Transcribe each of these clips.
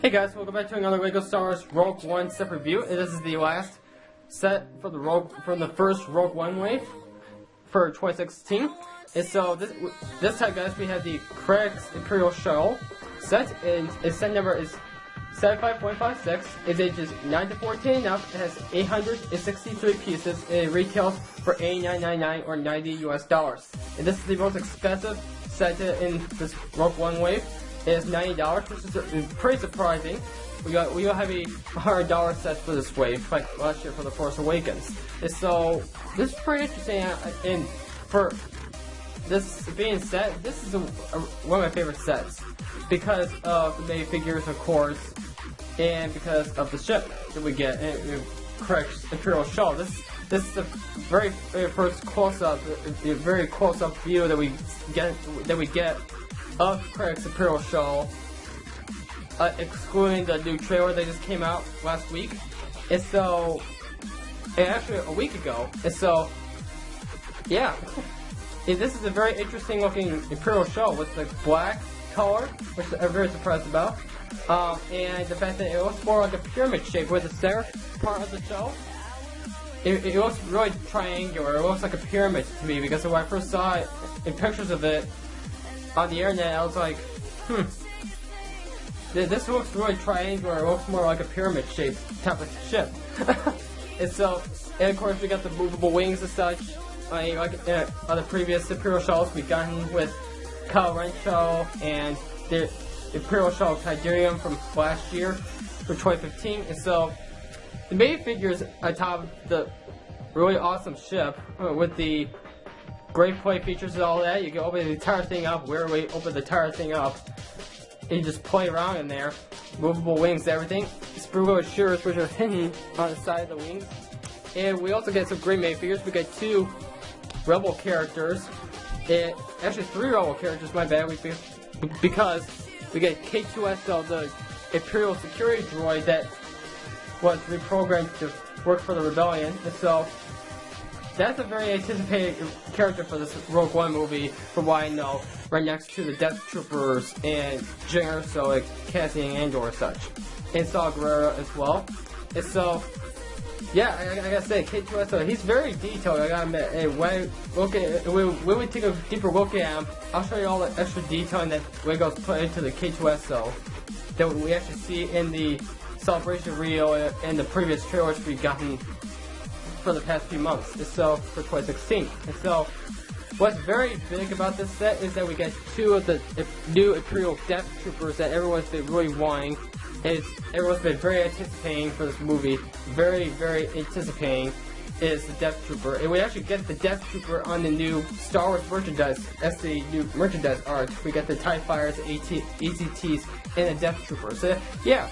Hey guys, welcome back to another LEGO Star Wars Rogue One set review. This is the last set for the first Rogue One wave for 2016. And so this time, guys, we have the Krennic's Imperial Shuttle set, and its set number is 75.56. Its age is 9 to 14 up. It has 863 pieces, and it retails for $89.99 or $90 US. And this is the most expensive set in this Rogue One wave. It is $90, which is pretty surprising. We got have a $100 set for this wave, like last year for The Force Awakens. And so this is pretty interesting. And for this being said, this is one of my favorite sets because of the minifigures, of course, and because of the ship that we get in Krennic's Imperial Shuttle. This is the very first close-up, very close-up view that we get of Krennic's Imperial Shuttle, excluding the new trailer that just came out last week. And so, and actually a week ago. And so, yeah, this is a very interesting looking Imperial Shuttle with the black color, which I'm very surprised about. And the fact that it looks more like a pyramid shape with the center part of the shell. It looks really triangular. It looks like a pyramid to me because when I first saw it in pictures of it on the internet, I was like, this looks really triangular. It looks more like a pyramid shaped type of ship. And so, and of course, we got the movable wings and such. Like on the previous Imperial Shuttles we've gotten with Kylo Ren Shuttle and the Imperial Shuttle Tiberium from last year for 2015. And so, the minifigures on top of the really awesome ship with the great play features and all that. You can open the entire thing up. Where we open the entire thing up, and you just play around in there. Movable wings, everything. Sprue shears, which are hidden on the side of the wings. And we also get some great minifigures. We get 2 Rebel characters. Actually 3 Rebel characters. My bad. Because we get K2SO, the Imperial security droid that was reprogrammed to work for the Rebellion. And so that's a very anticipated character for this Rogue One movie, from what I know, right next to the Death Troopers and Jinger, so like Cassian Andor and such. And Saw Gerrera as well. And so, yeah, I gotta say, K2SO, he's very detailed, I gotta admit. And when we take a deeper look at him, I'll show you all the extra detailing that LEGO's put into the K2SO that we actually see in the Celebration reel and the previous trailers we've gotten for the past few months. And so, for 2016. And so, what's very big about this set is that we get 2 of the new Imperial Death Troopers that everyone's been really wanting. Everyone's been very anticipating for this movie. Very, very anticipating is the Death Trooper. And we actually get the Death Trooper on the new Star Wars merchandise. That's the new merchandise art. We get the TIE Fighters, ATTs, and the Death Trooper. So, yeah,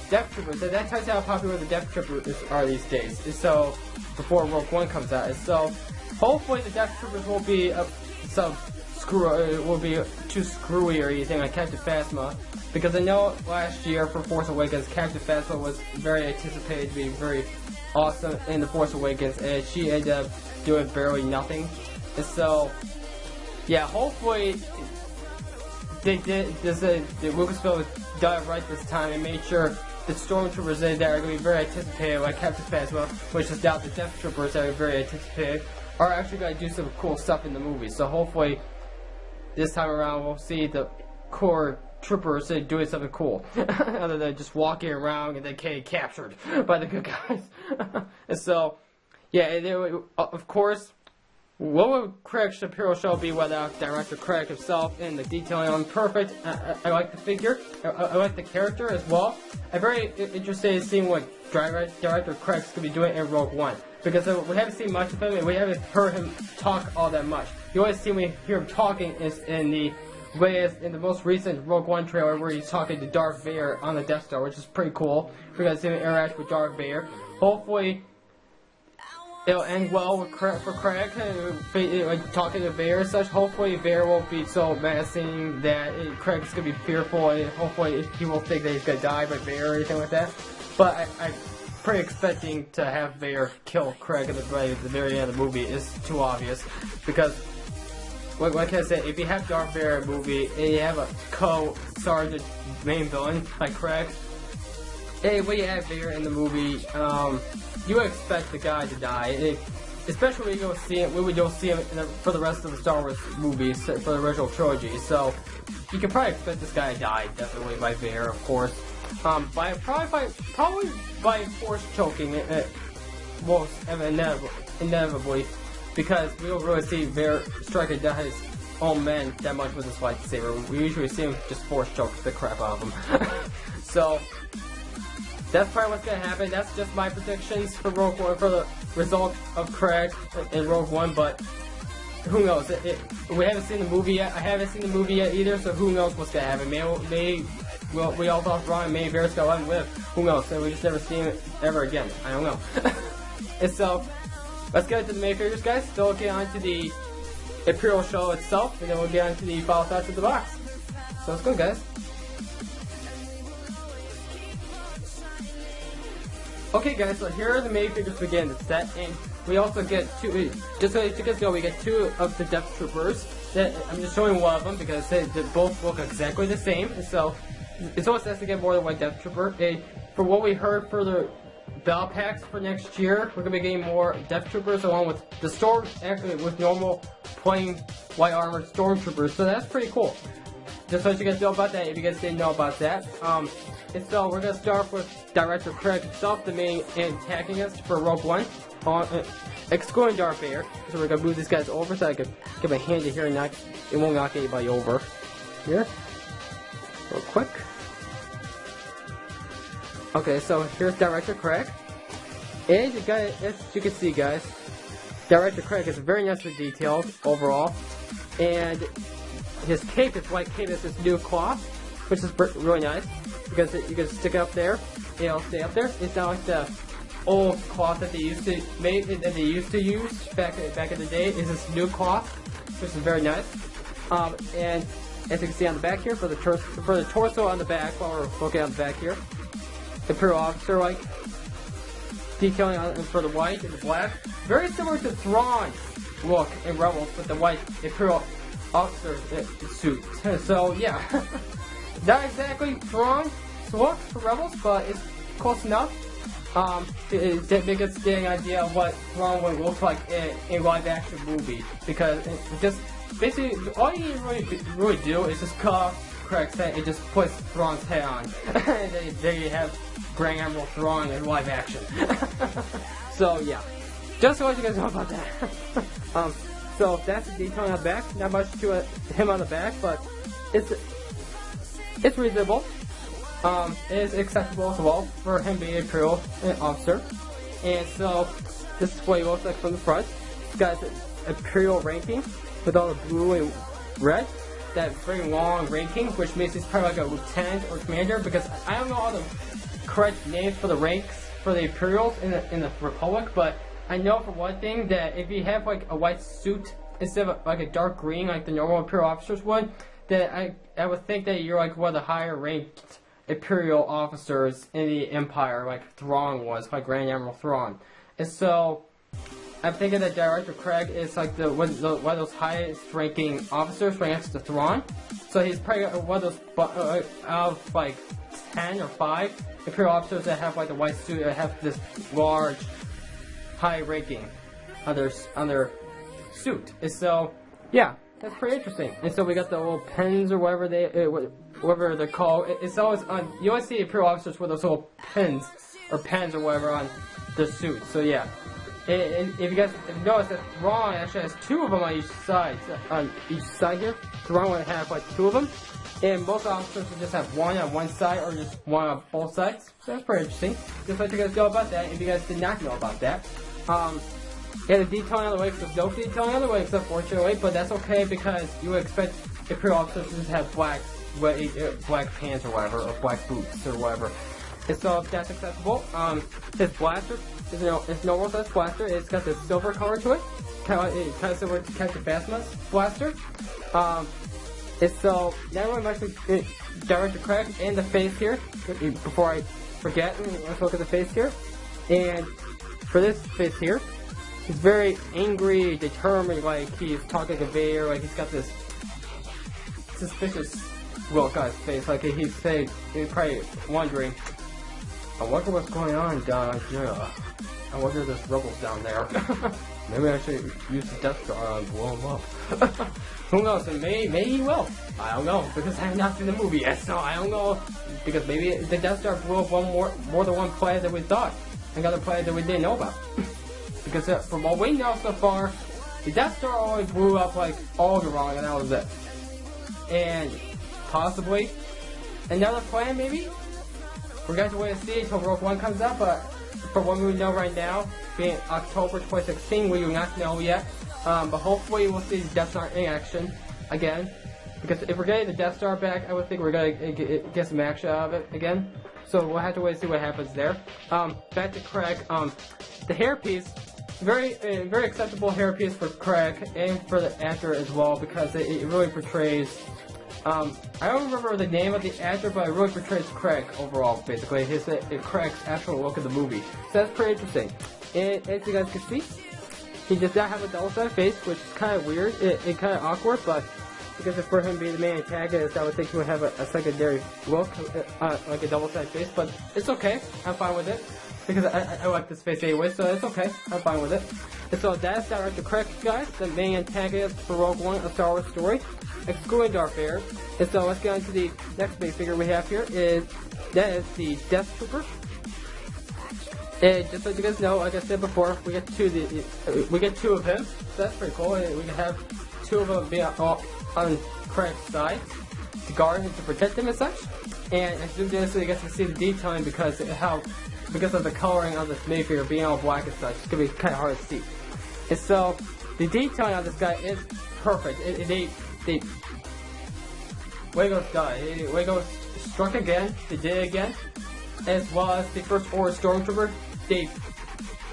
Death Troopers. So that tells you how popular the Death Troopers are these days. And so, before Rogue One comes out. And so, hopefully the Death Troopers won't be too screwy or anything like Captain Phasma, because I know last year for Force Awakens, Captain Phasma was very anticipated to be very awesome in The Force Awakens, and she ended up doing barely nothing. And so, yeah, hopefully the Lucasfilm done it right this time and made sure the stormtroopers in there are going to be very anticipated, like Captain Phasma, which is now the Death Troopers that are very anticipated, are actually going to do some cool stuff in the movie. So hopefully, this time around, we'll see the core troopers doing something cool, other than just walking around and then getting captured by the good guys. And so, yeah, of course, what would Krennic's Imperial Shuttle be without Director Krennic himself? And the detailing on perfect. I like the figure. I like the character as well. I'm very interested in seeing what Director Krennic's going to be doing in Rogue One, because we haven't seen much of him and we haven't heard him talk all that much. The only scene we hear him talking is in the most recent Rogue One trailer, where he's talking to Darth Vader on the Death Star, which is pretty cool. We got to see him interact with Darth Vader. Hopefully, it'll end well for Krennic, like talking to Vader and such. Hopefully, Vader won't be so menacing that Krennic's gonna be fearful, and hopefully he won't think that he's gonna die by Vader or anything like that. But I'm pretty expecting to have Vader kill Krennic at the very end of the movie. Is too obvious, because like I said, if you have Darth Vader movie and you have a co-sergeant main villain like Krennic, Hey, when you have Vader in the movie, you expect the guy to die. Especially when you go see it, when we don't see him for the rest of the Star Wars movies, for the original trilogy. So, you can probably expect this guy to die, definitely, by Vader, of course. Probably by force choking, most inevitably, because we don't really see Vader strike down his own men that much with his lightsaber. We usually see him just force choke the crap out of him. So, that's probably what's gonna happen. That's just my predictions for Rogue One, for the result of Craig in Rogue One, but who knows? We haven't seen the movie yet. I haven't seen the movie yet either, so who knows what's gonna happen. We all thought wrong, maybe Vader's gonna live. Who knows? So we just never seen it ever again. I don't know. And so, let's get into the minifigures, guys. So we'll get on to the Imperial Shuttle itself, and then we'll get on to the final thoughts of the box. So let's go, guys. Okay, guys, so here are the minifigures begin the set, and we also get two, just so you guys know, we get two of the Death Troopers. I'm just showing one of them because they both look exactly the same, and so it's always nice to get more than one Death Trooper. And for what we heard for the battle packs for next year, we're going to be getting more Death Troopers along with the Storm, actually with normal plain white armored Stormtroopers, so that's pretty cool. Just so you guys know about that, if you guys didn't know about that. And so we're going to start with Director Craig himself, the main antagonist for Rogue One, excluding Darth Vader. So we're going to move these guys over so I can give a hand to here and it won't knock anybody over. Here. Real quick. Okay, so here's Director Craig. And you guys, as you can see, guys, Director Craig is very nicely detailed overall. And his cape, his white cape, is this new cloth, which is really nice. Because you can stick it up there, and it'll stay up there. It's not like the old cloth that they used to make, that they used to use back in the day. It's this new cloth, which is very nice. And as you can see on the back here, for the torso on the back, while we're looking on the back here, Imperial officer like detailing on for the white and the black, very similar to Thrawn's look in Rebels with the white Imperial officer suit. So yeah. Not exactly Thrawn's look for Rebels, but it's close enough. It makes us get an idea of what Thrawn would look like in a live-action movie. Because it just basically all you really do is just cut off Craig's head and just put Thrawn's head on. And there you have Grand Admiral Thrawn in live action. So yeah, just to let you guys know about that. So that's the detailing on the back. Not much to him on the back, but it's reasonable. It is acceptable as well for him being an Imperial officer. And so, this is what he looks like from the front. He's got an Imperial ranking with all the blue and red. That very long ranking, which makes he's probably like a lieutenant or commander, because I don't know all the correct names for the ranks for the Imperials in the Republic, but I know for one thing that if you have like a white suit instead of like a dark green like the normal Imperial officers would, that I would think that you're like one of the higher ranked Imperial officers in the Empire, like Thrawn was, like Grand Admiral Thrawn. And so, I'm thinking that Director Craig is like one of those highest ranking officers right next to Thrawn. So he's probably one of those, out of like 10 or 5 Imperial officers that have like the white suit that have this large, high ranking on their suit. And so, yeah. That's pretty interesting. And so we got the little pens or whatever they're called. It's always on. You always see Imperial officers with those little pens or whatever on their suit. So yeah. If you notice that Thrawn actually has 2 of them on each side. On each side here, Thrawn would have like 2 of them, and most officers would just have 1 on one side or just 1 on both sides. So that's pretty interesting. Just let you guys know about that. If you guys did not know about that. Yeah, the detailing on the wings, there's no detailing on the wings, unfortunately, but that's okay because you would expect Imperial officers to have black pants or whatever, or black boots or whatever. And so if that's acceptable, his blaster is normal size blaster. It's got this silver color to it, kind of similar to Captain Phasma's blaster. And so now we're mentioning Director Craig and the face here. Before I forget, let's look at the face here. And for this face here, he's very angry, determined, like he's talking to Vader, like he's got this suspicious look on his face, like he's probably wondering, I wonder what's going on down here. I wonder if there's rebels down there. Maybe I should use the Death Star and blow him up. Who knows? Maybe he will. I don't know, because I have not seen the movie yet, so I don't know. Because maybe the Death Star blew up more than one planet than we thought. And got a planet that we didn't know about. Because from what we know so far, the Death Star only blew up like Alderaan, and that was it. And possibly another planet, maybe? We're going to wait and see until Rogue One comes out, but for what we know right now, being October 2016, we do not know yet. But hopefully we'll see the Death Star in action again. Because if we're getting the Death Star back, I would think we're going to get some action out of it again. So we'll have to wait and see what happens there. Back to Craig. The hairpiece, very acceptable hairpiece for Craig and for the actor as well, because it really portrays. I don't remember the name of the actor, but it really portrays Craig overall, basically. Craig's actual look of the movie. So that's pretty interesting. And as you guys can see, he does not have a double-sided face, which is kind of weird. It's kind of awkward, but because if for him being the main antagonist, I would think he would have a secondary look, like a double-sided face, but it's okay. I'm fine with it. Because I like this face anyway, so it's okay. I'm fine with it. And so that's Director Craig, guys, the main antagonist for Rogue One, a Star Wars story, excluding Darth Vader. And so let's get on to the next big figure we have here. That is the Death Trooper. And just so you guys know, like I said before, we get two of him. So that's pretty cool. And we can have two of them being on Craig's side to guard him, to protect him and such. And I zoomed in so you guys can see the detailing because of the coloring of this minifigure being all black and such. It's gonna be kind of hard to see. And so the detailing on this guy is perfect. Lego's done. Lego struck again. They did it again, as well as the First Order Stormtrooper. They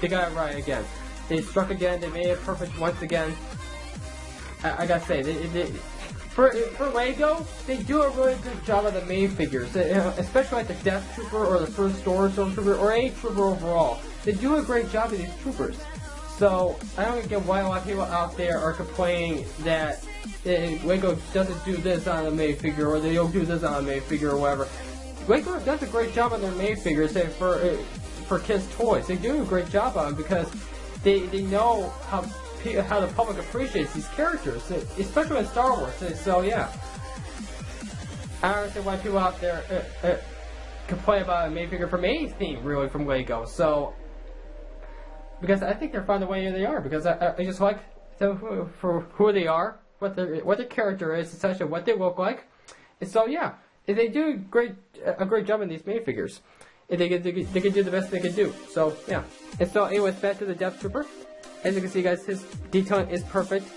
got it right again. They struck again. They made it perfect once again. I gotta say, for Lego, they do a really good job of the main figures, especially like the Death Trooper or the First Order Stormtrooper or any trooper overall. They do a great job of these troopers. So I don't get why a lot of people out there are complaining that Lego doesn't do this on a main figure or they don't do this on a main figure or whatever. Lego does a great job on their main figures for kids' toys. They do a great job on them because they know how the public appreciates these characters, especially in Star Wars. So yeah, I don't understand why people out there complain about a main figure from anything really from Lego. So because I think they're fine the way they are, because I just like them for who they are, what their character is, essentially what they look like. And so yeah, they do a great job in these main figures. They can do the best they can do. So yeah. And so anyways, back to the Death Trooper. As you can see, guys, his detailing is perfect.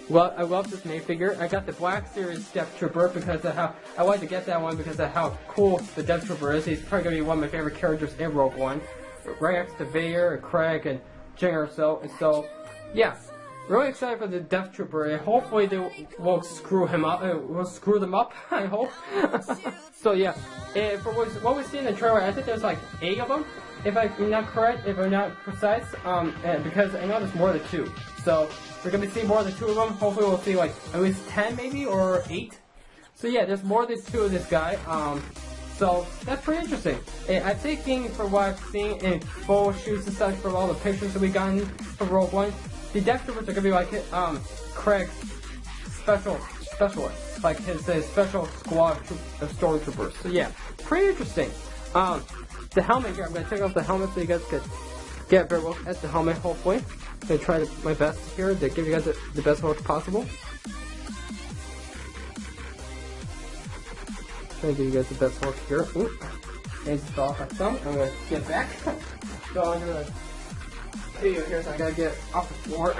Well, I love this main figure. I got the Black Series Death Trooper because of how I wanted to get that one because of how cool the Death Trooper is. He's probably gonna be one of my favorite characters in Rogue One, right next to Vader and Craig and Jing or so. And so, yeah, really excited for the Death Trooper. And hopefully they won't screw him up. We'll screw them up. I hope. So yeah, and for what we see in the trailer, I think there's like 8 of them. If I'm not correct, if I'm not precise, because I know there's more than 2. So we're gonna see more than 2 of them. Hopefully we'll see like at least 10 maybe or 8. So yeah, there's more than 2 of this guy. So that's pretty interesting. And I'm thinking from what I've seen in photo shoots and such from all the pictures that we've gotten from Rogue One, the Death Troopers are gonna be like Craig's specialist, like his special squad of stormtroopers. So yeah, pretty interesting. The helmet here, I'm going to take off the helmet so you guys could get a better look at the helmet, hopefully. I'm going to try my best here to give you guys the best look possible. Trying to give you guys the best look here. Ooh. And just off my thumb. I'm going to get back. So I'm going to video here, so I got to get off the floor.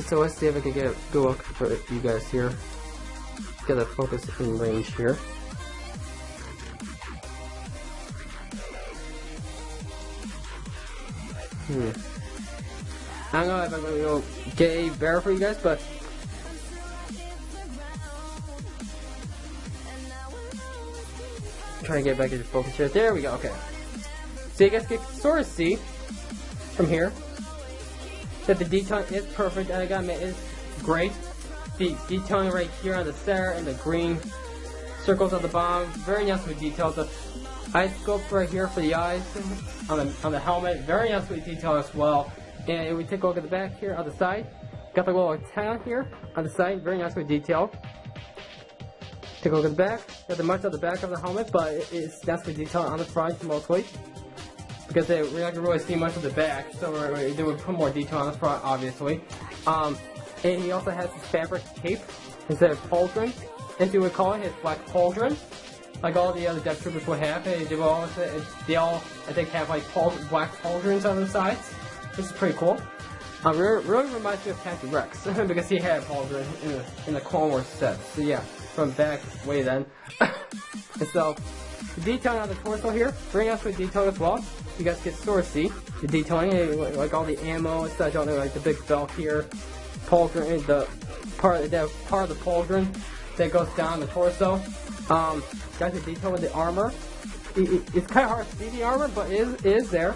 So let's see if I can get a good look for you guys here. Get the focus in range here. I don't know if I'm going to get any better for you guys, but try to get back into focus here. There we go. Okay. So you guys can sort of see from here that the detailing is perfect, and I gotta admit, it's great. The detailing right here on the center and the green circles at the bottom, very nicely detailed. The eye scope right here for the eyes on the helmet, very nicely detailed as well. And if we take a look at the back here on the side, got the little antenna here on the side, very nicely detailed. Take a look at the back, got the much on the back of the helmet, but it's nicely detailed on the front mostly. Because we're not going to really see much of the back, so they would put more detail on the front, obviously. And he also has his fabric cape instead of pauldron, as you would call it, his black pauldron, like all the other Death Troopers would have. They all, I think, have like black pauldrons on their sides, which is pretty cool. Really reminds me of Captain Rex because he had a pauldron in the Clone Wars set. So yeah, from back way then. And so the detailing on the torso here, very nicely detailed as well. You guys can sort of see the detailing, like all the ammo and such, like the big belt here, pauldron, the part of the pauldron that goes down the torso. Got the detail with the armor. It's kind of hard to see the armor, but it is there.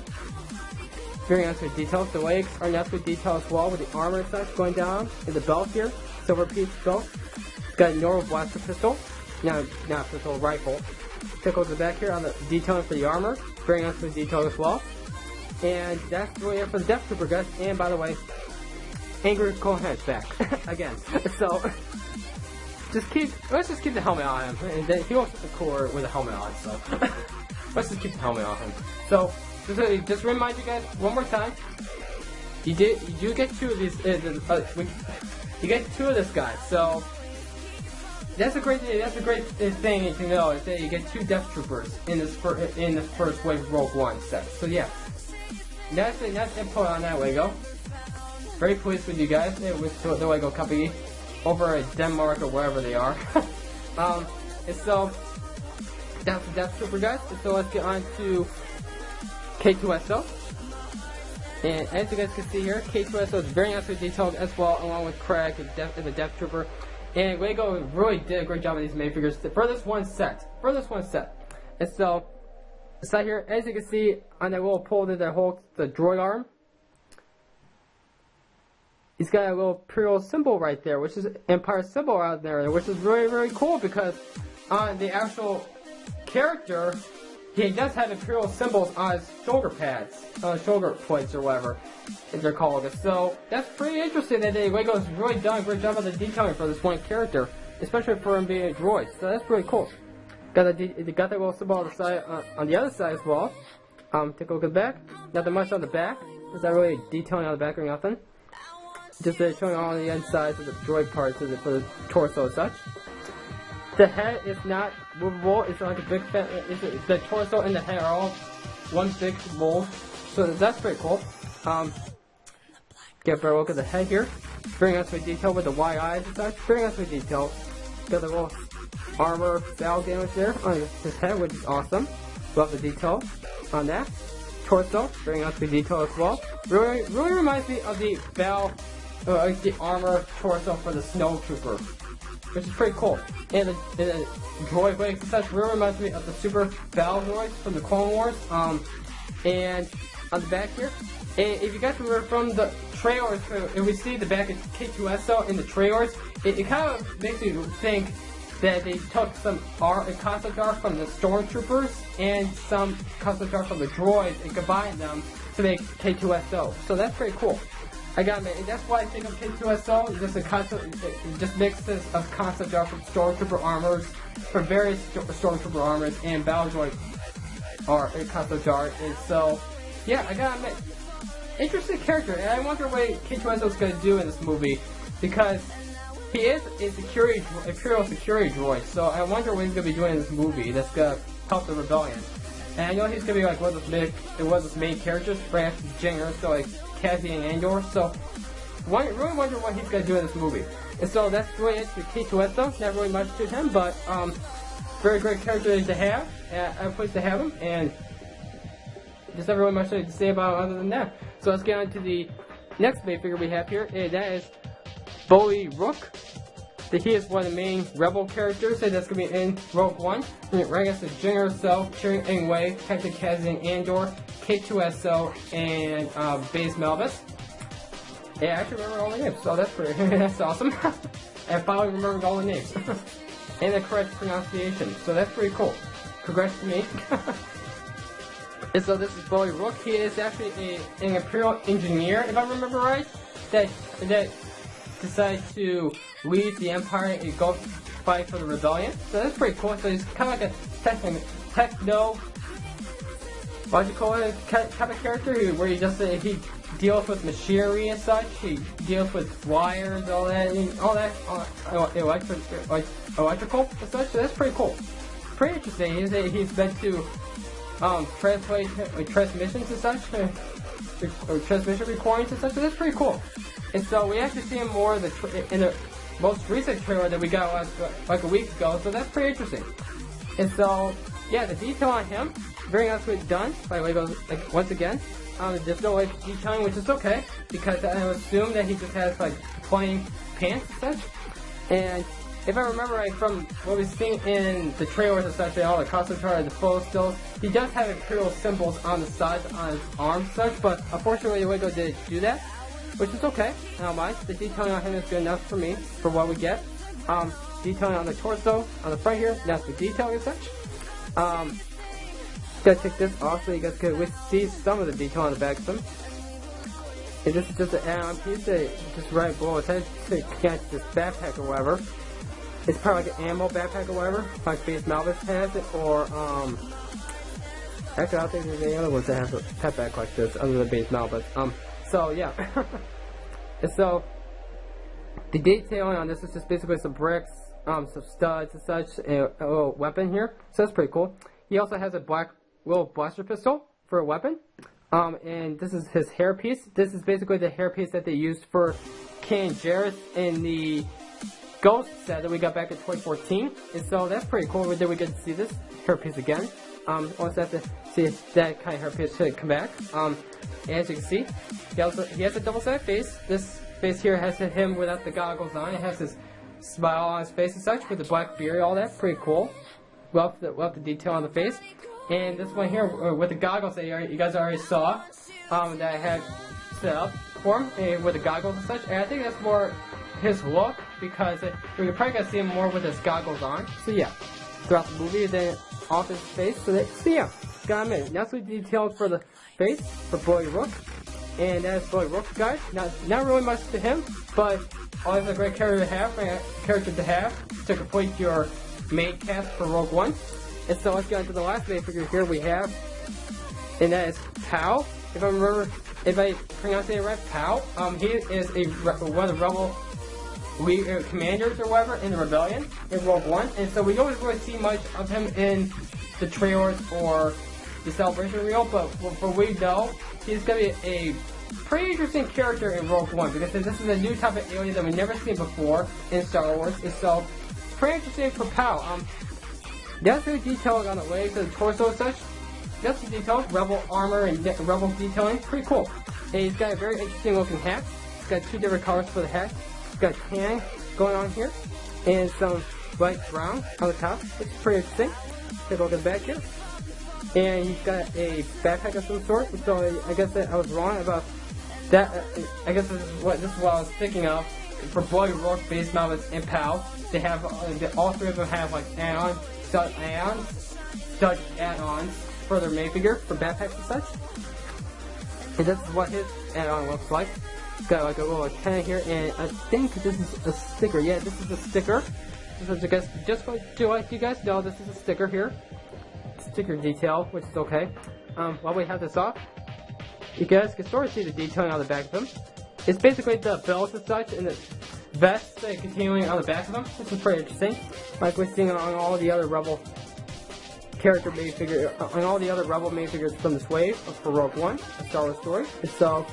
Very nicely detailed. The legs are nicely detailed as well with the armor and such going down, and the belt here, silver piece belt. It's got a normal blaster pistol, not pistol, rifle. Take a look at the back here on the detailing for the armor, very nicely detailed as well. And that's really it for the Death Trooper, guys. And by the way, Angry Conehead's back again. So let's just keep the helmet on him. And then he looks cooler with a helmet on, so let's just keep the helmet on him. So just remind you guys one more time. You do get 2 of these. You get 2 of this guy. So that's a great thing to know, is that you get 2 Death Troopers in this first wave Rogue One set. So yeah, that's input on that Lego. Very pleased with you guys with the Lego company over in Denmark or wherever they are. And so that's the Death Trooper, guys. And so let's get on to K2SO. And as you guys can see here, K2SO is very nicely detailed as well, along with Craig and the Death Trooper. And Lego really did a great job with these minifigures for this one set. And so, inside here, as you can see on that little pole that holds the droid arm, he's got a little Imperial symbol right there, which is Empire symbol out there, which is really, really cool because on the actual character, he does have Imperial symbols on his shoulder pads, shoulder plates or whatever they're called. So that's pretty interesting that Lego's really done a great job of the detailing for this one character, especially for him being a droid. So that's pretty cool. Got that little symbol on the side, on the other side as well. Take a look at the back. Nothing much on the back. There's not really detailing on the back or nothing. Just showing all the insides of the droid parts for the torso and such. The head is not movable. It's like a big fan. The torso and the head are all one big mold. So that's pretty cool. Get a better look at the head here. Very nicely detailed with the wide eyes and such. Very nicely detailed. Got the little armor battle damage there on his head, which is awesome. Love the detail on that. Torso, very nicely detailed as well. Really reminds me of the the armor torso for the Snow Trooper, which is pretty cool. And the droid wing such really reminds me of the Super Battle Droids from the Clone Wars. And on the back here, and if you guys remember from the trailers, if we see the back of K2SO in the trailers, it kind of makes you think that they took some concept art from the Stormtroopers and some concept art from the droids and combined them to make K2SO. So that's pretty cool. I gotta admit, and that's why I think of K2SO, just mixes of concept art from Stormtrooper armors, from various Stormtrooper armors and Battle Droid concept art. And so, yeah, I gotta admit, interesting character, and I wonder what K2SO is gonna do in this movie, because he is a Imperial security droid, so I wonder what he's gonna be doing in this movie that's gonna help the rebellion. And I know he's gonna be like one of those main characters, right after Jinger, so like Cassian and Andor, so really wonder what he's gonna do in this movie. And so that's really it for K2SO. Not really much to him, but very great character to have. I'm pleased to have him, and just not really much to say about him other than that. So let's get on to the next main figure we have here, and that is Bully Rook. He is one of the main rebel characters, so that's going to be in Rogue One. Right next to Jinger herself, Cheering Ingwe, Captain Cassian Andor, K2SO, and Baze Melvis. Yeah, I actually remember all the names, so that's pretty that's awesome. and finally remembered all the names and the correct pronunciation. So that's pretty cool. Congrats to me. And so this is Bowie Rook. He is actually an Imperial engineer, if I remember right, that decided to leave the Empire and go fight for the rebellion. So that's pretty cool. So he's kind of like a techno, what do you call it, type of character where he just he deals with machinery and such. He deals with wires, all that electrical and such. So that's pretty cool. Pretty interesting. He's meant to translate transmissions and such, or transmission recordings and such. So that's pretty cool. And so we actually see him more in the most recent trailer that we got like a week ago. So that's pretty interesting. And so yeah, the detail on him, very nicely done. By the way, goes like once again. There's no like detailing, which is okay because I assume that he just has like plain pants and such. And if I remember right from what we've seen in the trailers and such, and all the concept art, the photo stills, he does have Imperial symbols on the sides, on his arms and such, but unfortunately Lego didn't do that, which is okay. I don't mind. The detailing on him is good enough for me, for what we get. Detailing on the torso, on the front here, that's the detailing and such. Gotta take this off so you guys can see some of the detail on the back of them. And this is just an add-on piece that just right below his head to catch this backpack or whatever. It's probably like an ammo backpack or whatever, like Base Malbus has it, or actually I don't think there's any other ones that have a backpack like this other than Base Malbus. So yeah. And so the detailing on this is just basically some bricks, some studs and such, and a little weapon here. So that's pretty cool. He also has a black little blaster pistol for a weapon. And this is his hairpiece. This is basically the hairpiece that they used for King Jarrus in the Ghost set that we got back in 2014. And so that's pretty cool that we get to see this hairpiece again. Also have to see if that kind of hairpiece should come back. As you can see, he has a double-sided face. This face here has him without the goggles on. It has his smile on his face and such with the black beard, all that. Pretty cool. Love the detail on the face. And this one here with the goggles that you guys already saw, that I had set up for him with the goggles and such. And I think that's more his look because you're probably gonna see him more with his goggles on. So yeah, throughout the movie, then off his face. So yeah, got him in. That's what detailed for the face for Bowie Rook, and that's Bowie Rook, guys. Not really much to him, but always a great character to have to complete your main cast for Rogue One. And so let's get into the last main figure here we have, and that is Pow. If I pronounce it right, Pow. He is one of the Rebel commanders or whatever in the Rebellion in Rogue One, and so we don't really see much of him in the trailers or the celebration reel. But what we know, he's gonna be a pretty interesting character in Rogue One because this is a new type of alien that we've never seen before in Star Wars, and so pretty interesting for Pow. That's very detailed on the legs and the torso and such. That's the details, Rebel armor and Rebel detailing, pretty cool. And he's got a very interesting looking hat. He's got two different colors for the hat. He's got tan going on here, and some light brown on the top, which is pretty interesting. Take a look at the back here. And he's got a backpack of some sort, so I guess that I was wrong about that. I guess this is what I was thinking of. For Bowie Rook, Base Malbus, and Pow, they have all three of them have like stud add-ons for their main figure for backpacks and such. And this is what his add-on looks like. It's got like a little antenna here, and I think this is a sticker. Yeah, this is a sticker. Just to let you guys know, this is a sticker here. Sticker detail, which is okay. While we have this off, you guys can sort of see the detailing on the back of them. It's basically the belts and such, and the vests that are continuing on the back of them, which is pretty interesting. Like we're seeing on all the other Rebel character main figure, on all the other Rebel main figures from this wave for Rogue One, a Star Wars story. And so,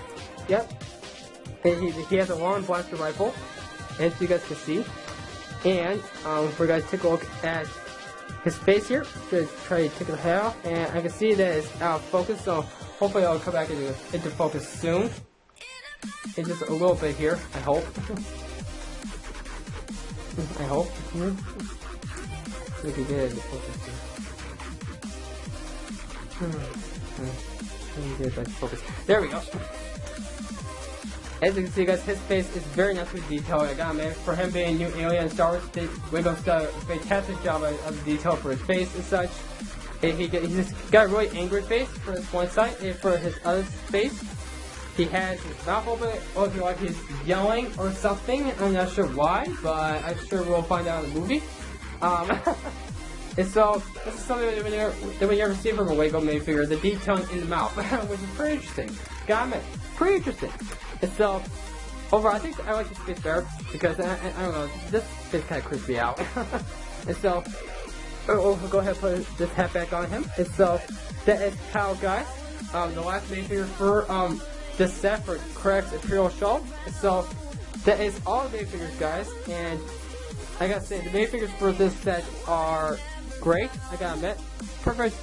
yep, and he has a long blaster rifle, as you guys can see. And for you guys to take a look at his face here, just try to take the head off, and I can see that it's out of focus. So hopefully it'll come back into focus soon. It's just a little bit here, I hope. I hope. Look at this. Focus. There we go. As you can see, guys, his face is very nicely detailed. I gotta admit, for him being a new alien in Star Wars, Lego's done a fantastic job of the detail for his face and such. And he's got a really angry face for his one side, and for his other face, he has his mouth open. Or if you like, he's yelling or something. I'm not sure why, but I'm sure we'll find out in the movie. And so, this is something that we never see from a Lego minifigure, the detailing in the mouth, which is pretty interesting. Gotta admit, pretty interesting. And so, overall, I think I like this face better, because, I don't know, this face kind of creeps me out. And so, we'll go ahead and put this hat back on him. And so, that is how, guys, the last minifigure for, this set for Krennic's Imperial Shuttle. And so, that is all the minifigures, guys, and I gotta say, the minifigures for this set are great, I gotta admit. Perfect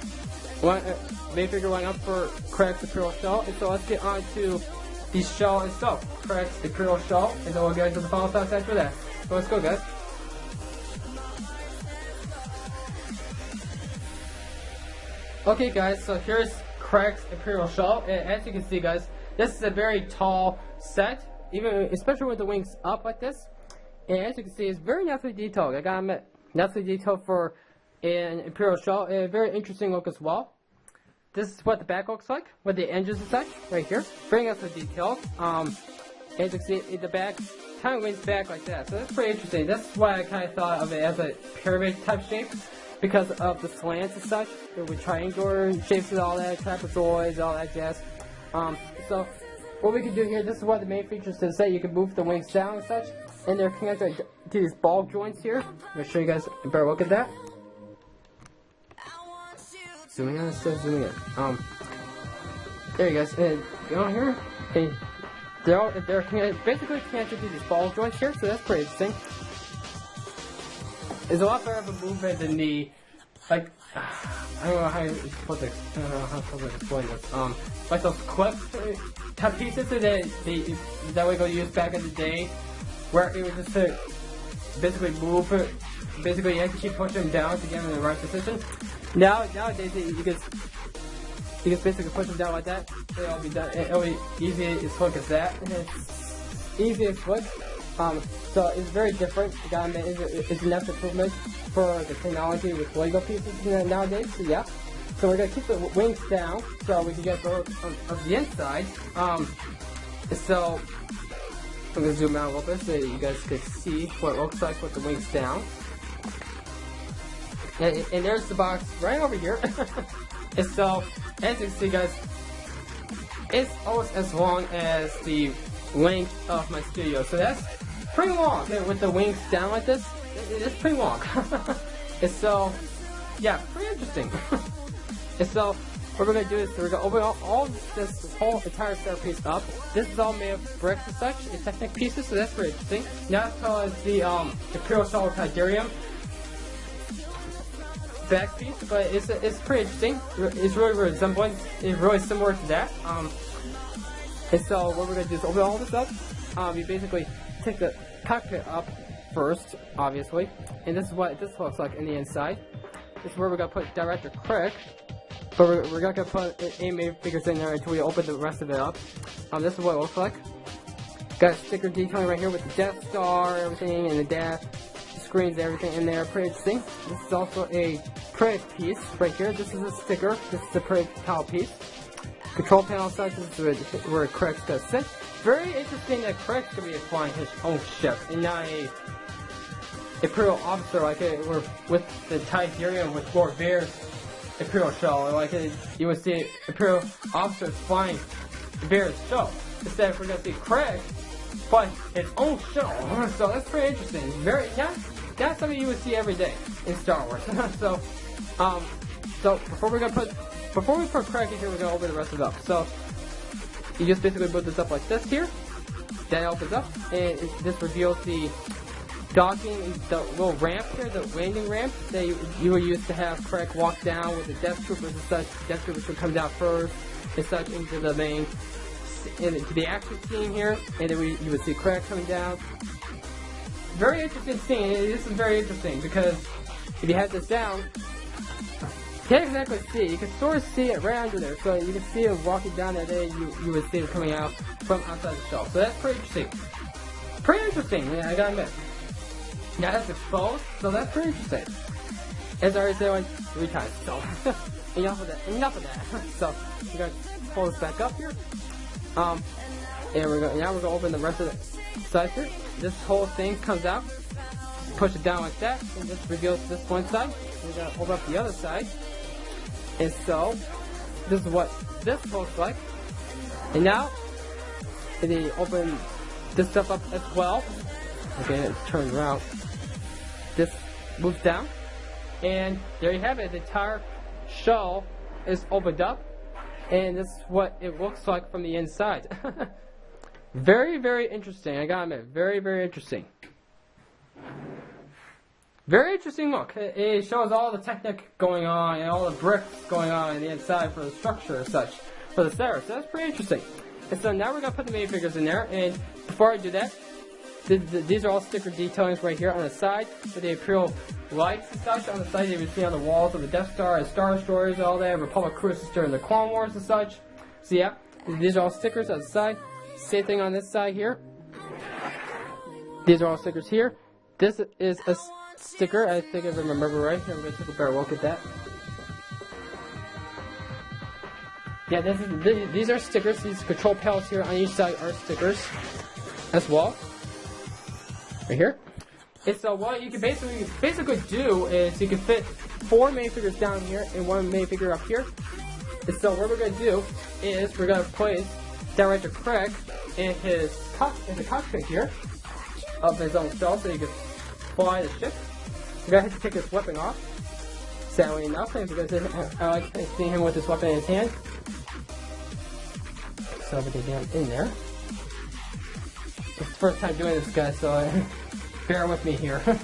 minifigure line up for Krennic's Imperial Shuttle. And so let's get on to the shell itself, Krennic's Imperial Shuttle, and then we'll get into the final thoughts after that. So let's go, guys. Okay, guys, so here's Krennic's Imperial Shuttle, and as you can see, guys, this is a very tall set, especially with the wings up like this. And as you can see, it's very nicely detailed. I gotta admit, nicely detailed for an Imperial Shuttle, and a very interesting look as well. This is what the back looks like, with the engines and such, right here. Very nicely detailed. As you can see, the back kind of leans back like that, so that's pretty interesting. That's why I kind of thought of it as a pyramid type shape, because of the slants and such, with triangular shapes and all that, trapezoids, all that jazz. So, what we can do here, this is one of the main features to the set. You can move the wings down and such, and they're connected to these ball joints here. I'm going to show you guys a better look at that. Zooming in, still zooming in. There you guys, and down here, and they're basically connected to these ball joints here, so that's pretty interesting. It's a lot better of a movement than the, like, I don't know how you're supposed to explain this. Like those clip type pieces that we go use back in the day, where it was just to basically move it. Basically, you have to keep pushing them down to get them in the right position. Nowadays, you can basically push them down like that. It'll be done. It'll be easy as quick as that. It's easy as quick. So it's very different. It's an improvement for the technology with Lego pieces nowadays. So yeah. So we're gonna keep the wings down so we can get the look of the inside. So I'm gonna zoom out a little bit so you guys can see what it looks like with the wings down. And there's the box right over here. And so, as you can see, guys, it's almost as long as the length of my studio. So that's pretty long. Okay, with the wings down like this, it's pretty long. And so, yeah, pretty interesting. And so, what we're gonna do is we're gonna open all this whole entire centerpiece up. This is all made of bricks and such, and Technic pieces, so that's pretty interesting. Now as well as the Imperial Shuttle Tydirium back piece, but it's pretty interesting. It's really resembling. It's really similar to that. And so what we're gonna do is open all this up. You basically take the cockpit up first, obviously, and this is what this looks like in the inside. This is where we're gonna put Director Krennic, but we're not gonna put any minifigures in there until we open the rest of it up. This is what it looks like. Got a sticker detailing right here with the Death Star, everything, and the screens, everything in there. Pretty interesting. This is also a Krennic piece right here. This is a sticker. This is a Krennic towel piece. Control panel size. This is where Krennic's gonna sit. Very interesting that Krennic's gonna be flying his own ship and not a Imperial officer like it were with the Tydirium with Lord Vader's Imperial Shuttle. Like you would see Imperial officers flying Vader's shuttle. Instead, we're gonna see Krennic flying his own shuttle. So that's pretty interesting. That's something you would see every day in Star Wars. So before we put Krennic in here, we're gonna open the rest of it up. So you just basically put this up like this here. That opens up, and this reveals the docking, the little ramp here, the landing ramp that you would use to have Krennic walk down with the Death Troopers and such. Death Troopers would come down first and such into the main, into the action scene here, and then you would see Krennic coming down. Very interesting scene. This is very interesting because if you have this down, you can't exactly see. You can sort of see it right under there, so you can see him walking down there. Then you would see him coming out from outside the shell. So that's pretty interesting. Pretty interesting, yeah, I gotta admit. Now that's exposed, so that's pretty interesting. As I already said like 3 times, so enough of that. So we're gonna pull this back up here. And now we're gonna open the rest of the side here. This whole thing comes out. Push it down like that, and this reveals this one side. We're gonna open up the other side. And so this is what this looks like. And now they open this stuff up as well. Okay, it turns around. This moves down. And there you have it. The entire shell is opened up. And this is what it looks like from the inside. Very, very interesting. I gotta admit, very, very interesting. Very interesting look. It shows all the technique going on and all the bricks going on the inside for the structure and such for the Sarah. So that's pretty interesting. And so now we're going to put the minifigures in there. And before I do that, these are all sticker detailings right here on the side for the Imperial lights and such. On the side you can see on the walls of the Death Star and Star Destroyers, all that, Republic cruises during the Clone Wars and such. So yeah, these are all stickers on the side. Same thing on this side here. These are all stickers here. This is a sticker, I think if I remember right. Here, we're going to take a better look at that. Yeah, these are stickers. These control panels here on each side are stickers as well. Right here. And so what you can basically do is you can fit 4 minifigures down here and 1 minifigure up here. And so what we're going to do is we're going to place Director Krennic in the cockpit here of his own shell so you can fly the ship. You're going to have to take his weapon off. Sadly enough, because I like seeing him with his weapon in his hand. So everything down in there. It's the first time doing this, guys, so bear with me here. I'm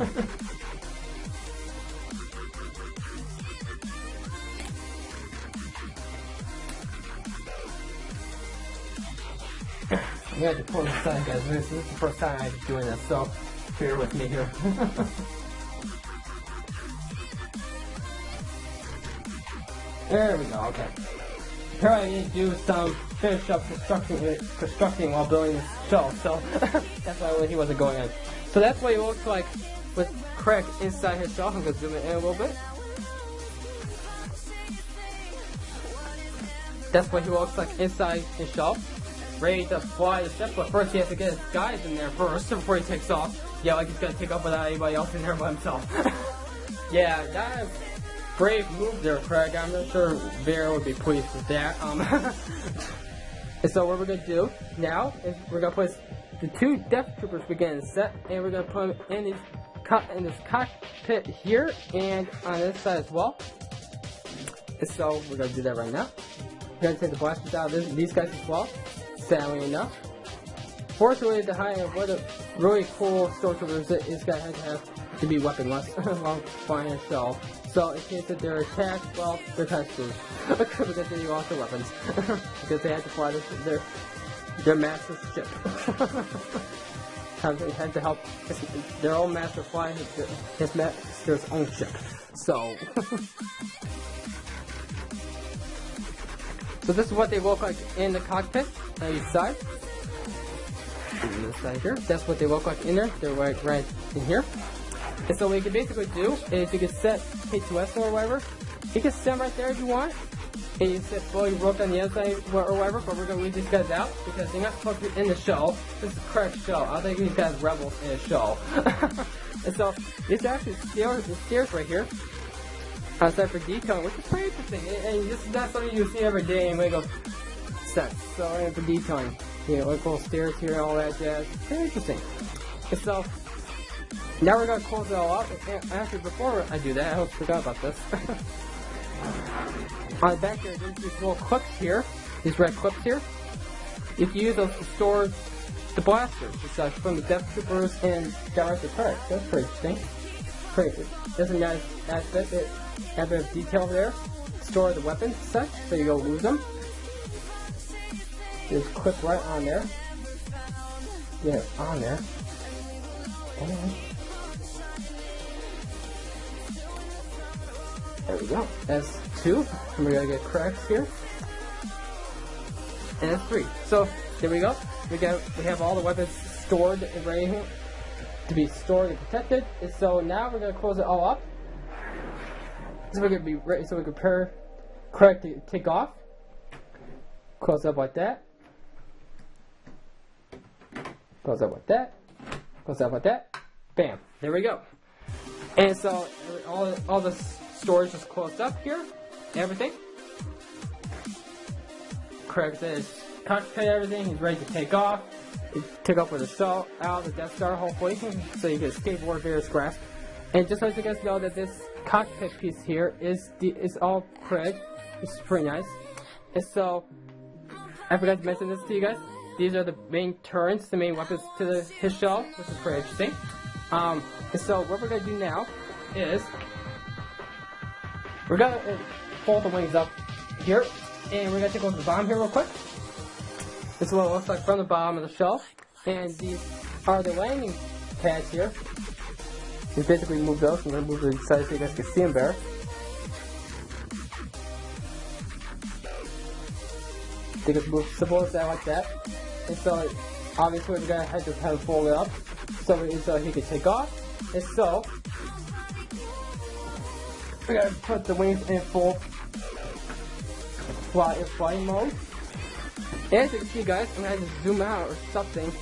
going to have to pull this aside, guys. This is the first time I'm doing this, so bear with me here. There we go, okay. Apparently I need to do some finish up constructing while building this shell, so that's why he wasn't going in. So that's what he looks like with Krennic inside his shell. I'm going to zoom it in a little bit. That's what he looks like inside his shell. Ready to fly the ship, but first he has to get his guys in there first before he takes off. Yeah, like he's going to take off without anybody else in there by himself. Yeah, that is brave move there, Craig. I'm not sure Vader would be pleased with that. And so what we're going to do now is we're going to place the 2 Death Troopers begin set, and we're going to put them in this cockpit here and on this side as well. And so we're going to do that right now. We're going to take the blasters out of these guys as well, sadly enough. Fortunately, the high end, what a really cool stormtroopers is going to have to be weaponless while flying a shell. So in case that they're attacked, well, they're kind of screwed. Because they need lots of weapons. Because they had to fly their master's ship. They had to help their own master fly his master's own ship. So so this is what they look like in the cockpit on each side. And this side here, that's what they look like in there. They're right in here. And so what you can basically do is you can set K2S or whatever. You can set them right there if you want. And you can set fully roped on the outside or whatever, but we're going to leave these guys out because they're not supposed to be in the shell. This is the correct shell. I think these guys rebels in a shell. And so these are actually stairs right here. Outside for detailing, which is pretty interesting. And this is not something you see every day in LEGO sets. So for detailing. You know, like little stairs here and all that jazz. Pretty interesting. And so now we're going to close it all up. Actually, before I do that, I almost forgot about this. On the back here, there's these little clips here. These red clips here. You can use those to store the blasters and such from the Death Troopers and Director Krennic. That's pretty interesting. There's a nice aspect. It has a bit of detail there. Store the weapons and such, so you don't lose them. Just clip right on there. Yeah, on there. There we go. That's 2. And we're gonna get cracks here. And that's 3. So there we go. We have all the weapons stored and ready to be stored and protected. And so now we're gonna close it all up. So we're gonna be ready. So we can prepare Krennic to take off. Close up like that. Close up like that. Close up like that. Bam. There we go. And so all the storage is closed up here. Everything. Krennic says concentrate everything. He's ready to take off. Take off with a shell out of the Death Star, hopefully, so you can escape Lord Vader's grasp. And just so you guys know that this cockpit piece here is all Krennic. It's pretty nice. And so I forgot to mention this to you guys. These are the main turrets, the main weapons to his shell, which is pretty interesting. And so what we're gonna do now is we're gonna fold the wings up here, and we're gonna take a look at the bottom here real quick. This is what it looks like from the bottom of the shell, and these are the landing pads here. We basically move those. I'm gonna move the side so you guys can see them better. They just move simple as that, like that. And so obviously we're gonna have to kind of fold it up so he can take off. And so we're gonna put the wings in full flying mode. And as you can see, guys, I'm gonna have to zoom out or something,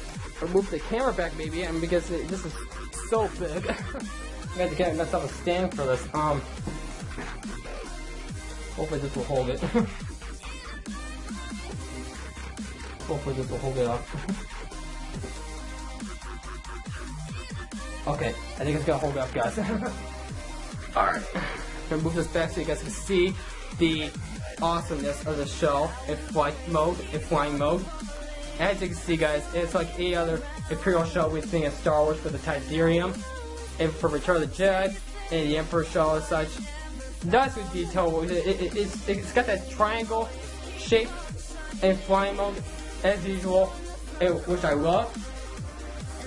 or move the camera back maybe, and because this is so big, I'm gonna have to get myself a stand for this. Hopefully this will hold it. Hopefully this will hold it up. Okay, I think it's gonna hold it up, guys. Alright, I'm gonna move this back so you guys can see the awesomeness of the shell in flying mode. As you can see, guys, it's like any other Imperial shell we've seen in Star Wars for the Tiberium, and for Return of the Jedi, and the Emperor shell and such. Nice with detail. It's got that triangle shape in flying mode as usual, which I love.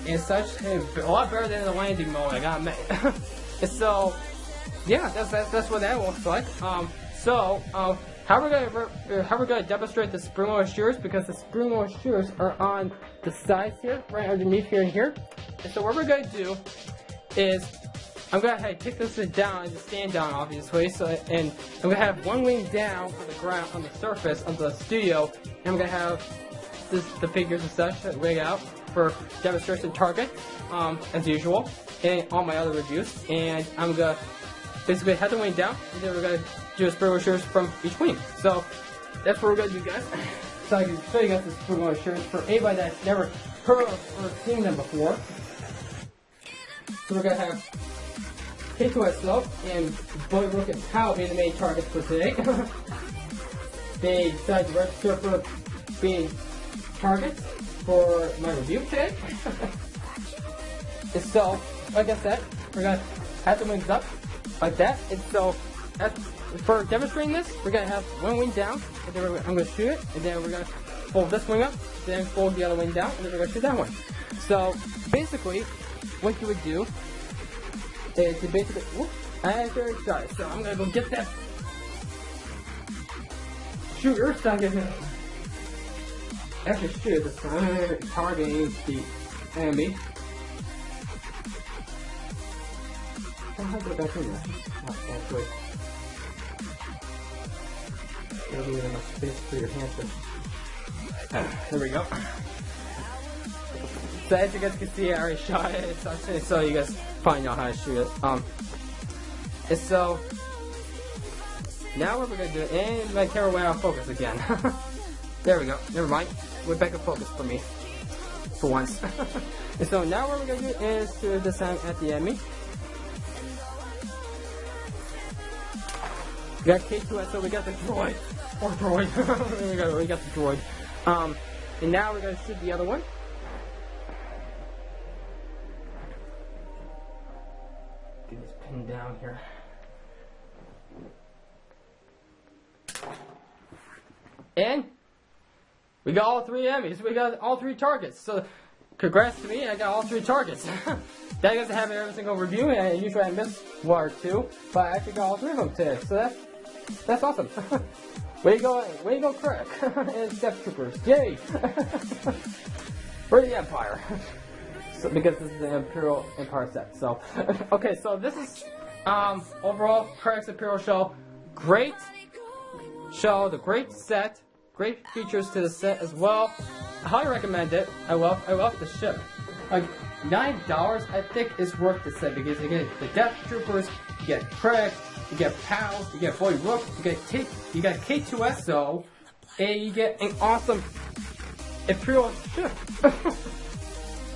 And such, a lot better than the landing mode, I gotta admit. And so, yeah, that's what that looks like. How we're gonna demonstrate the spring-loaded shears, because the spring-loaded shears are on the sides here, right underneath here and here. And so what we're gonna do is I'm gonna take this down and stand down, obviously. And I'm gonna have one wing down on the ground, on the surface of the studio, and I'm gonna have the figures and such laid out for demonstration target, as usual, and all my other reviews. And I'm gonna basically have the wing down, and then we're gonna do a spring-loaded shears from each wing. So that's what we're gonna do, guys. So I can show you guys the spring-loaded shears for anybody that's never heard of or seen them before. So we're gonna have K2S Slope and Boy Rook and Pow being the main targets for today. They decided to register for being targets for my review today. And so, like I said, we're gonna have the wings up like that. And so, for demonstrating this, we're gonna have one wing down, and then I'm gonna shoot it, and then we're gonna fold this wing up, then fold the other wing down, and then we're gonna shoot that one. So basically, what you would do is to basically, whoop, I'm very excited. So I'm gonna go get that shooter, so I'm gonna actually shoot this time, targeting the enemy. How do I back in there? Oh, actually. There'll be enough space for your hands to... There we go. So as you guys can see, I already shot it, so you guys probably know how to shoot it. And so, now what we're going to do, and my camera went out of focus again. There we go, never mind, went back in focus for me, for once. And so now what we're going to do is to this time at the enemy. We got K2S, so we got the droid. Or droid. we got the droid. And now we're going to shoot the other one. Get this pin down here. And we got all three enemies. We got all three targets. So congrats to me, I got all three targets. That doesn't have every single review, and usually I miss one or two, but I actually got all three of them today. So That's awesome. Way to go, Krennic and Death Troopers, yay! For the Empire. So, because this is an Imperial Empire set, so. Okay, so this is, overall, Krennic's Imperial Shuttle. Great show, the great set, great features to the set as well. I highly recommend it. I love the ship. Like, $9 I think is worth the set because you get the Death Troopers, you get Krennic, you get PAL, you get Boy Rook, you get K2SO, and you get an awesome Imperial ship.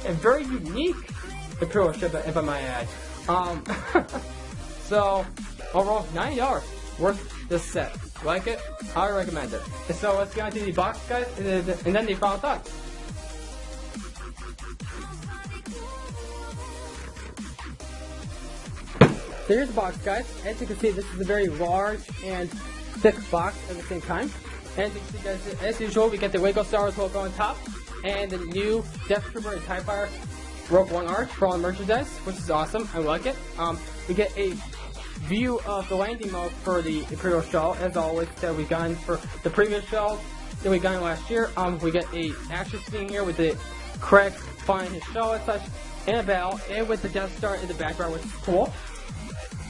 A very unique Imperial ship, if I might add. So overall, $90 worth this set. Like it? I recommend it. And so let's get on to the box, guys, and then the final thoughts. So here's the box, guys. As you can see, this is a very large and thick box at the same time. As you can see, guys, as usual, we get the Waco Star Wars logo on top, and the new Death Trooper and TIE Fighter Rogue One art for all the merchandise, which is awesome. I like it. We get a view of the landing mode for the Imperial Shuttle, as always, that we got for the previous shuttle that we got last year. We get a action scene here with the Krennic flying his shuttle and such, and a battle, and with the Death Star in the background, which is cool.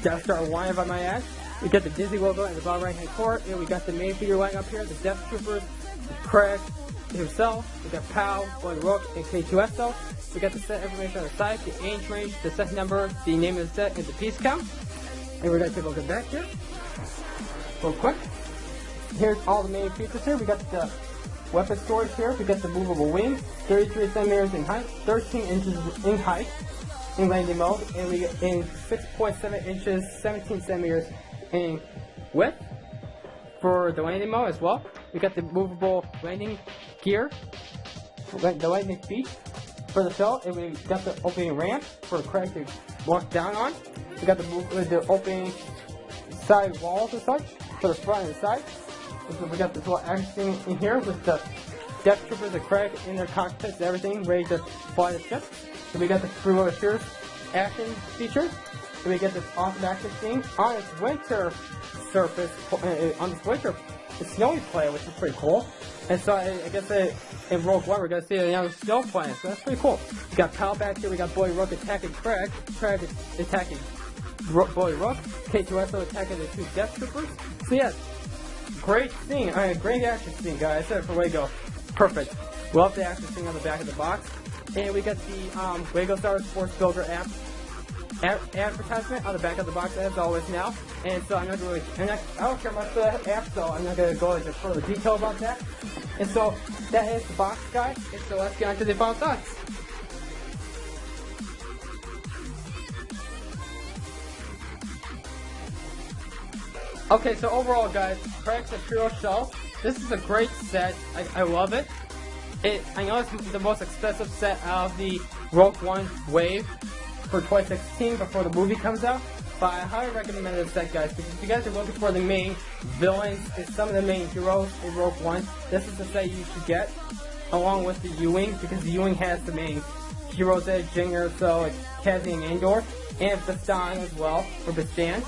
Death Star 1, if I might add. We got the Disney logo in the bottom right hand corner, and we got the main figure line up here, the Death Troopers, Krennic himself, we got PAL, Boy Rook, and K2SO. We got the set information on the side, the age range, the set number, the name of the set, and the piece count. And we're going to take a look at back here, real quick. Here's all the main features here. We got the weapon storage here. We got the movable wings, 33 centimeters in height, 13 inches in height in landing mode, and we get in 6.7 inches, 17 centimeters in width for the landing mode as well. We got the movable landing gear, the landing feet for the shell, and we got the opening ramp for Krennic to walk down on. We got the opening side walls and such for the front and the side. And so we got this little action in here with the Death Troopers and Krennic in their cockpits and everything, ready to fly the ship. So we got the Freeloader Shears action feature. And we get this awesome action scene on its winter surface, on this winter snowy planet, which is pretty cool. And so I guess in Rogue One we're going to see another snow planet, so that's pretty cool. We got PAL back here, we got Boy Rook attacking Krennic, Krennic attacking Boy Rook, K2SO attacking the two Death Troopers. So yeah, great scene, great action scene, guys. That's for Wago. Perfect. Love the action scene on the back of the box. And we got the Wago Star Wars Sports Builder app advertisement on the back of the box, as always now. And so I'm not really, I don't care much for that app, so I'm not going to go into further detail about that. And so that is the box, guys. And so let's get on to the final thoughts. Okay, so overall, guys, Krennic's Imperial Shuttle. This is a great set. I love it. I know it's the most expensive set out of the Rogue One wave for 2016 before the movie comes out, but I highly recommend this set, guys, because if you guys are looking for the main villains and some of the main heroes in Rogue One, this is the set you should get, along with the U-Wing, because the U-Wing has the main heroes at Jinger, so like Cassian and Andor, and Bastan as well, or Bastan.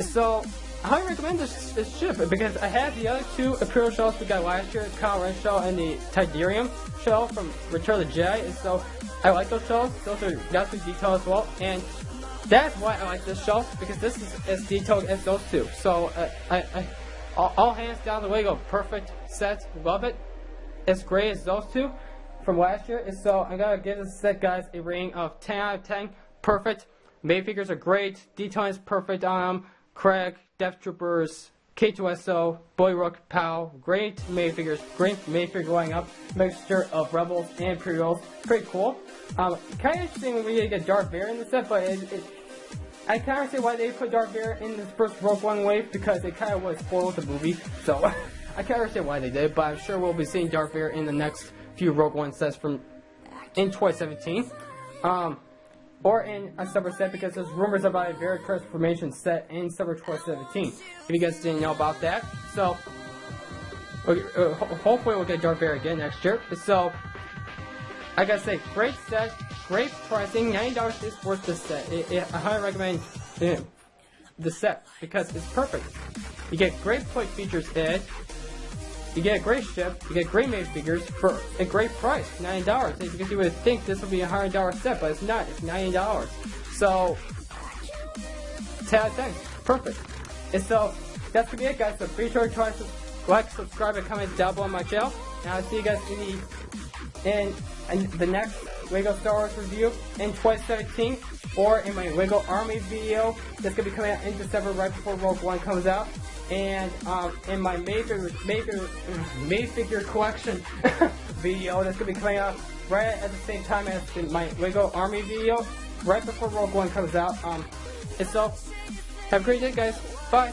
So I highly recommend this ship because I had the other two Imperial shells we got last year, the Kyle Ren shell and the Tidarium shell from Return of the Jedi, and so I like those shells. Those are got some detail as well, and that's why I like this shell, because this is as detailed as those two. So all hands down the Wago, perfect set, love it. As great as those two from last year, and so I'm gonna give this set, guys, a rating of 10 out of 10. Perfect. Minifigures are great. Detailing is perfect on them. Krennic, Death Troopers, K2SO, Boy Rook, PAL, great minifigures, great minifigure going up, mixture of Rebels and Imperials, pretty cool. Kind of interesting when we get Darth Vader in the set, but I kind of understand why they put Darth Vader in this first Rogue One wave, because it kind of was spoiled the movie, so I can't understand why they did, but I'm sure we'll be seeing Darth Vader in the next few Rogue One sets in 2017. Or in a separate set, because there's rumors about a Vader transformation set in summer 2017. If you guys didn't know about that. So, hopefully we'll get Darth Vader again next year. So, I gotta say, great set, great pricing. $90 is worth this set. I highly recommend the set because it's perfect. You get great plate features in it. You get a great ship, you get great minifigures for a great price, $90. Because you would think this would be a $100 set, but it's not. It's $90. So 10 out of 10. Perfect. And so that's gonna be it, guys. So be sure to like, subscribe, and comment down below on my channel. And I'll see you guys in the next LEGO Star Wars review in 2017, or in my LEGO Army video that's gonna be coming out in December, right before Rogue One comes out. And in my major figure collection video that's gonna be coming out right at the same time as my LEGO Army video, right before Rogue One comes out. And so, have a great day, guys. Bye.